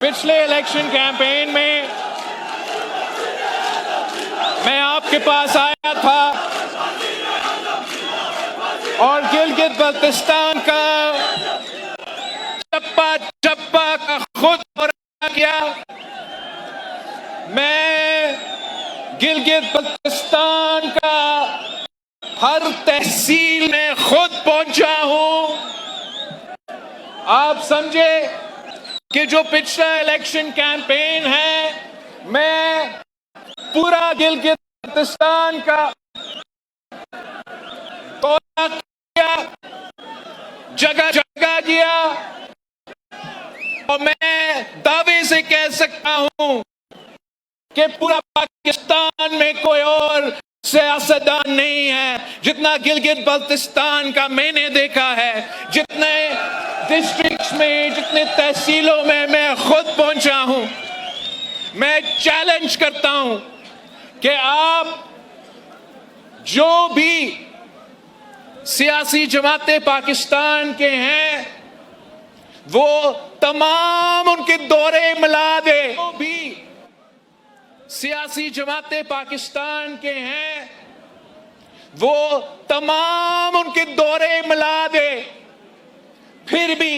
پچھلے election campaign میں میں آپ کے پاس آیا تھا اور گلگت بلتستان کا چپا چپا کا خود مراجعہ کیا. میں گلگت بلتستان کا ہر تحصیل میں خود پہنچا ہوں. آپ سمجھے کہ جو پچھلا الیکشن کیمپین ہے میں پورا گلگت بلتستان کا دورہ کیا, جگہ جگہ گیا, اور میں دعوے سے کہہ سکتا ہوں کہ پورا پاکستان میں کوئی اور سیاستدان نہیں ہے جتنا گلگت بلتستان کا میں نے دیکھا ہے. جتنے ڈسٹرکٹس میں, جتنے تحصیلوں میں خود پہنچا ہوں. میں چیلنج کرتا ہوں کہ آپ جو بھی سیاسی جماعتیں پاکستان کے ہیں وہ تمام ان کے دورے ملا دے. جو بھی سیاسی جماعتیں پاکستان کے ہیں وہ تمام ان کے دورے ملا دے. پھر بھی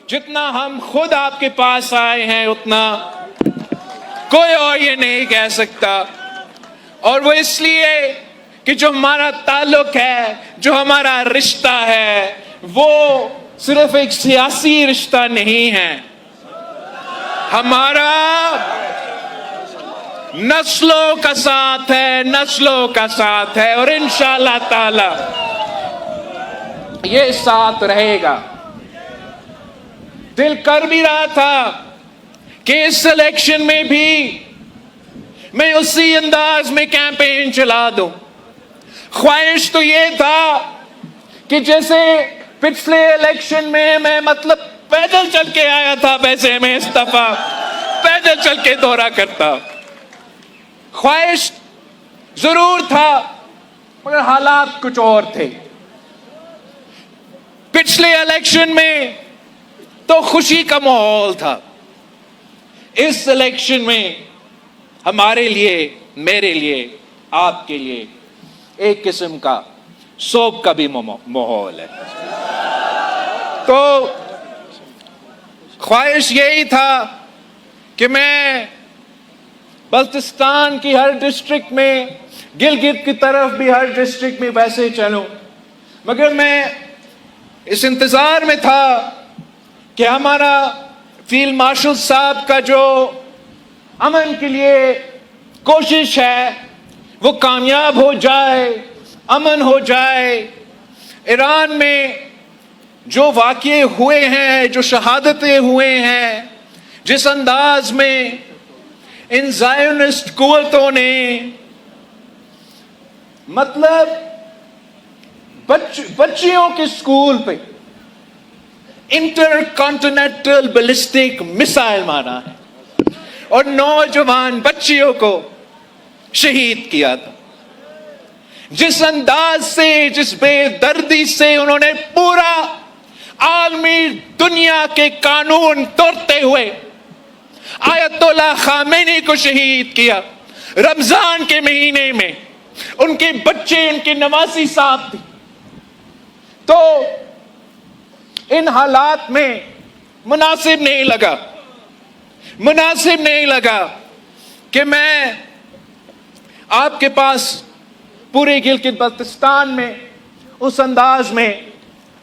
جتنا ہم خود آپ کے پاس آئے ہیں اتنا کوئی اور یہ نہیں کہہ سکتا. اور وہ اس لیے کہ جو ہمارا تعلق ہے, جو ہمارا رشتہ ہے, وہ صرف ایک سیاسی رشتہ نہیں ہے. ہمارا نسلوں کا ساتھ ہے, نسلوں کا ساتھ ہے, اور انشاءاللہ تعالی یہ ساتھ رہے گا. دل کر بھی رہا تھا کہ اس الیکشن میں بھی میں اسی انداز میں کیمپین چلا دوں. خواہش تو یہ تھا کہ جیسے پچھلے الیکشن میں مطلب پیدل چل کے آیا تھا ویسے میں اس دفعہ پیدل چل کے دورہ کرتا. خواہش ضرور تھا مگر حالات کچھ اور تھے. پچھلے الیکشن میں تو خوشی کا ماحول تھا. اس الیکشن میں ہمارے لیے, میرے لیے, آپ کے لیے ایک قسم کا سوگ کا بھی ماحول ہے. تو خواہش یہی تھا کہ میں بلتستان کی ہر ڈسٹرکٹ میں, گلگت کی طرف بھی ہر ڈسٹرکٹ میں ویسے چلوں. مگر میں اس انتظار میں تھا کہ ہمارا فیلڈ مارشل صاحب کا جو امن کے لیے کوشش ہے وہ کامیاب ہو جائے, امن ہو جائے. ایران میں جو واقعے ہوئے ہیں, جو شہادتیں ہوئے ہیں, جس انداز میں ان زائونسٹ قوتوں نے مطلب بچیوں کے سکول پہ انٹر کانٹیننٹل بیلسٹک میسائل مارا ہے اور نوجوان بچیوں کو شہید کیا تھا. جس انداز سے, جس بے دردی سے انہوں نے پورا عالمی دنیا کے قانون توڑتے ہوئے آیت اللہ خامنی کو شہید کیا رمضان کے مہینے میں, ان کے بچے, ان کے نواسی صاحب تھے. تو ان حالات میں مناسب نہیں لگا کہ میں آپ کے پاس پورے گلگت بلتستان میں اس انداز میں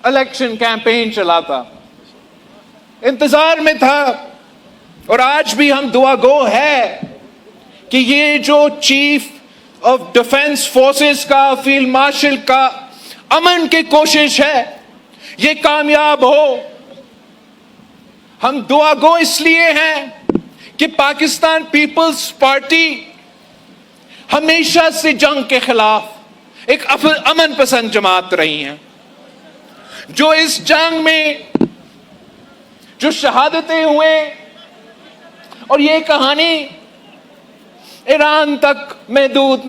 الیکشن کیمپین چلاتا. انتظار میں تھا, اور آج بھی ہم دعا گو ہے کہ یہ جو چیف آف ڈیفنس فورسز کا, فیلڈ مارشل کا امن کی کوشش ہے یہ کامیاب ہو. ہم دعا گو اس لیے ہیں کہ پاکستان پیپلز پارٹی ہمیشہ سے جنگ کے خلاف ایک امن پسند جماعت رہی ہیں. جو اس جنگ میں جو شہادتیں ہوئے, اور یہ کہانی ایران تک محدود,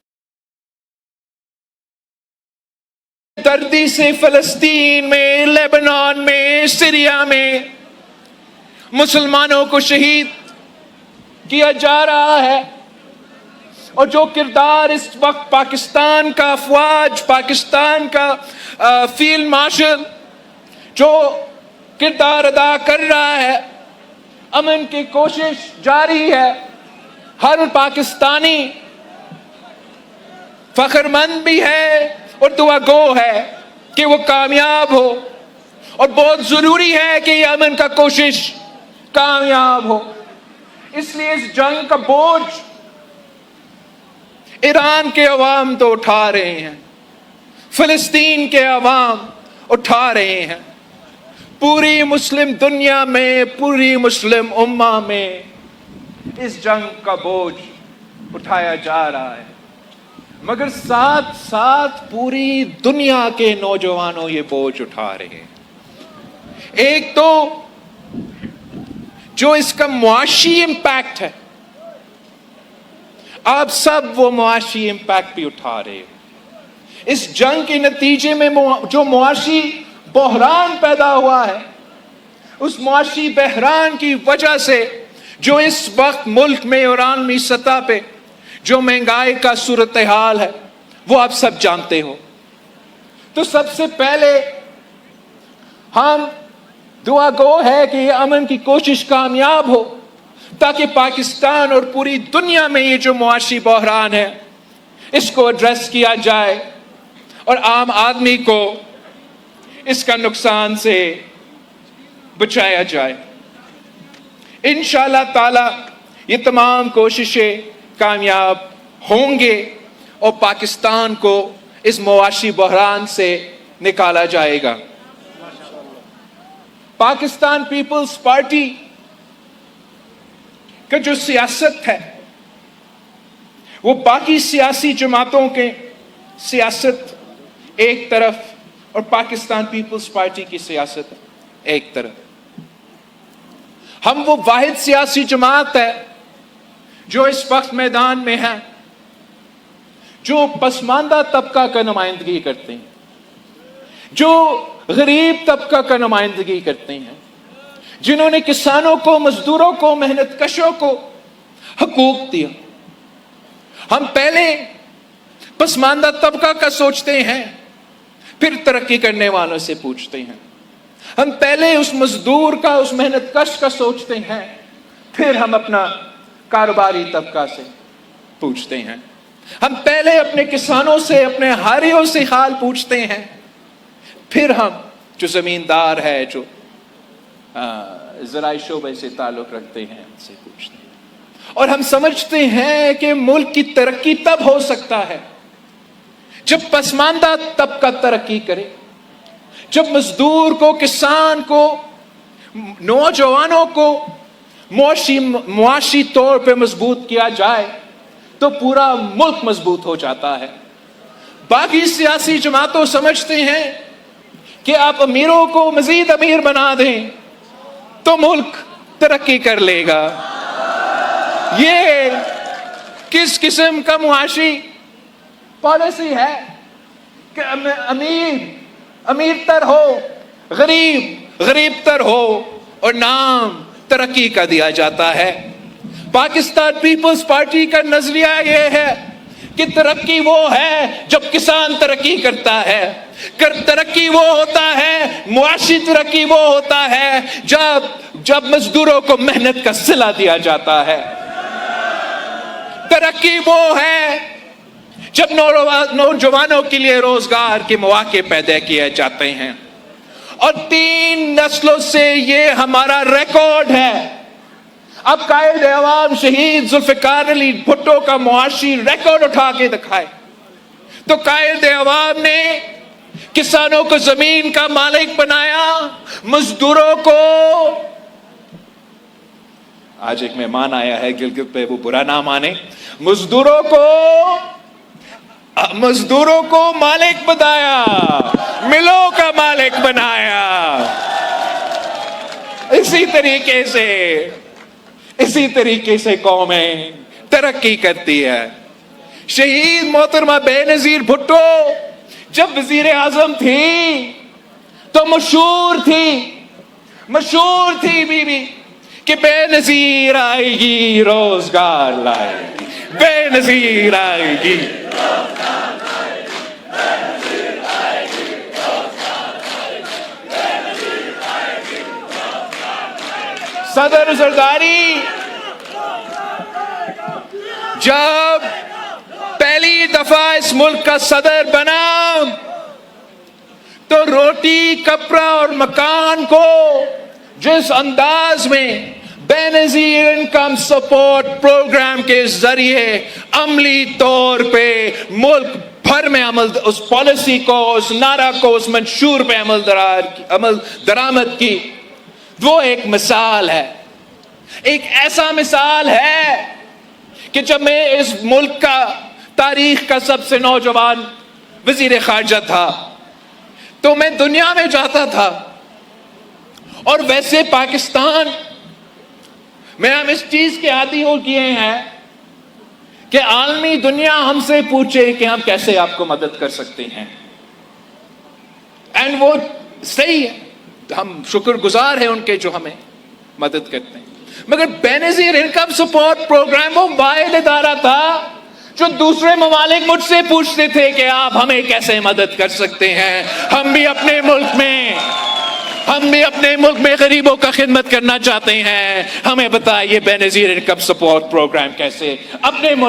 دردی سے فلسطین میں, لیبنان میں, سیریا میں مسلمانوں کو شہید کیا جا رہا ہے، اور جو کردار اس وقت پاکستان کا افواج، پاکستان کا فیلڈ مارشل جو کردار ادا کر رہا ہے، امن کی کوشش جاری ہے. ہر پاکستانی فخر مند بھی ہے اور دعا گو ہے کہ وہ کامیاب ہو، اور بہت ضروری ہے کہ یہ امن کا کوشش کامیاب ہو. اس لیے اس جنگ کا بوجھ ایران کے عوام تو اٹھا رہے ہیں، فلسطین کے عوام اٹھا رہے ہیں، پوری مسلم دنیا میں، پوری مسلم امہ میں اس جنگ کا بوجھ اٹھایا جا رہا ہے. مگر ساتھ ساتھ پوری دنیا کے نوجوانوں یہ بوجھ اٹھا رہے ہیں. ایک تو جو اس کا معاشی امپیکٹ ہے، آپ سب وہ معاشی امپیکٹ بھی اٹھا رہے ہو. اس جنگ کے نتیجے میں جو معاشی بحران پیدا ہوا ہے، اس معاشی بحران کی وجہ سے جو اس وقت ملک میں اور عالمی سطح پہ جو مہنگائی کا صورتحال ہے وہ آپ سب جانتے ہو. تو سب سے پہلے ہم دعا گو ہے کہ یہ امن کی کوشش کامیاب ہو، تاکہ پاکستان اور پوری دنیا میں یہ جو معاشی بحران ہے اس کو ایڈریس کیا جائے اور عام آدمی کو اس کا نقصان سے بچایا جائے. انشاءاللہ تعالی یہ تمام کوششیں کامیاب ہوں گے اور پاکستان کو اس معاشی بحران سے نکالا جائے گا. پاکستان پیپلز پارٹی کا جو سیاست ہے وہ باقی سیاسی جماعتوں کے سیاست ایک طرف اور پاکستان پیپلز پارٹی کی سیاست ایک طرف. ہم وہ واحد سیاسی جماعت ہے جو اس وقت میدان میں ہے، جو پسماندہ طبقہ کا نمائندگی کرتے ہیں، جو غریب طبقہ کا نمائندگی کرتے ہیں، جنہوں نے کسانوں کو، مزدوروں کو، محنت کشوں کو حقوق دیا. ہم پہلے پسماندہ طبقہ کا سوچتے ہیں، پھر ترقی کرنے والوں سے پوچھتے ہیں. ہم پہلے اس مزدور کا، اس محنت کش کا سوچتے ہیں، پھر ہم اپنا کاروباری طبقہ سے پوچھتے ہیں. ہم پہلے اپنے کسانوں سے، اپنے ہاریوں سے حال پوچھتے ہیں، پھر ہم جو زمیندار ہے، جو زرعی شعبے سے تعلق رکھتے ہیں، ان سے پوچھتے ہیں. اور ہم سمجھتے ہیں کہ ملک کی ترقی تب ہو سکتا ہے جب پسماندہ طبقہ ترقی کرے، جب مزدور کو، کسان کو، نوجوانوں کو معاشی طور پہ مضبوط کیا جائے تو پورا ملک مضبوط ہو جاتا ہے. باقی سیاسی جماعتوں سمجھتے ہیں کہ آپ امیروں کو مزید امیر بنا دیں تو ملک ترقی کر لے گا. یہ کس قسم کا معاشی پالیسی ہے کہ امیر تر ہو، غریب تر ہو، اور نام ترقی کا دیا جاتا ہے. پاکستان پیپلز پارٹی کا نظریہ یہ ہے کہ ترقی وہ ہے جب کسان ترقی کرتا ہے، ترقی وہ ہوتا ہے، معاشی ترقی وہ ہوتا ہے جب مزدوروں کو محنت کا صلہ دیا جاتا ہے. ترقی وہ ہے جب نوجوانوں کے لیے روزگار کے مواقع پیدا کیے جاتے ہیں. اور 3 نسلوں سے یہ ہمارا ریکارڈ ہے. اب قائد عوام شہید ذوالفقار علی بھٹو کا معاشی ریکارڈ اٹھا کے دکھائے تو قائد عوام نے کسانوں کو زمین کا مالک بنایا، مزدوروں کو، آج ایک مہمان آیا ہے گلگت پہ، وہ برا نہ مانے، مزدوروں کو مالک بنایا، ملوں کا مالک بنایا. اسی طریقے سے قومیں ترقی کرتی ہے. شہید محترمہ بے نظیر بھٹو جب وزیر اعظم تھی تو مشہور تھی بی بی کہ بے نظیر آئے گی روزگار لائے گی، بے نظیر آئے گی۔ صدر زرداری جب پہلی دفعہ اس ملک کا صدر بنا تو روٹی، کپڑا اور مکان کو جس انداز میں بے نظیر انکم سپورٹ پروگرام کے ذریعے عملی طور پہ ملک بھر میں اس پالیسی کو، اس نعرہ کو، اس منشور پہ عمل درآمد کی، وہ ایک مثال ہے، ایک ایسا مثال ہے کہ جب میں اس ملک کا تاریخ کا سب سے نوجوان وزیر خارجہ تھا تو میں دنیا میں جاتا تھا، اور ویسے پاکستان میں ہم اس چیز کے عادی ہو گئے ہیں کہ عالمی دنیا ہم سے پوچھے کہ ہم کیسے آپ کو مدد کر سکتے ہیں، اینڈ وہ صحیح ہے، ہم شکر گزار ہیں ان کے جو ہمیں مدد کرتے ہیں، مگر بے نظیر انکم سپورٹ پروگرام وہ واحد ادارہ تھا جو دوسرے ممالک مجھ سے پوچھتے تھے کہ آپ ہمیں کیسے مدد کر سکتے ہیں، ہم بھی اپنے ملک میں غریبوں کا خدمت کرنا چاہتے ہیں، ہمیں بتائیے بے نظیر انکم سپورٹ پروگرام کیسے اپنے ملک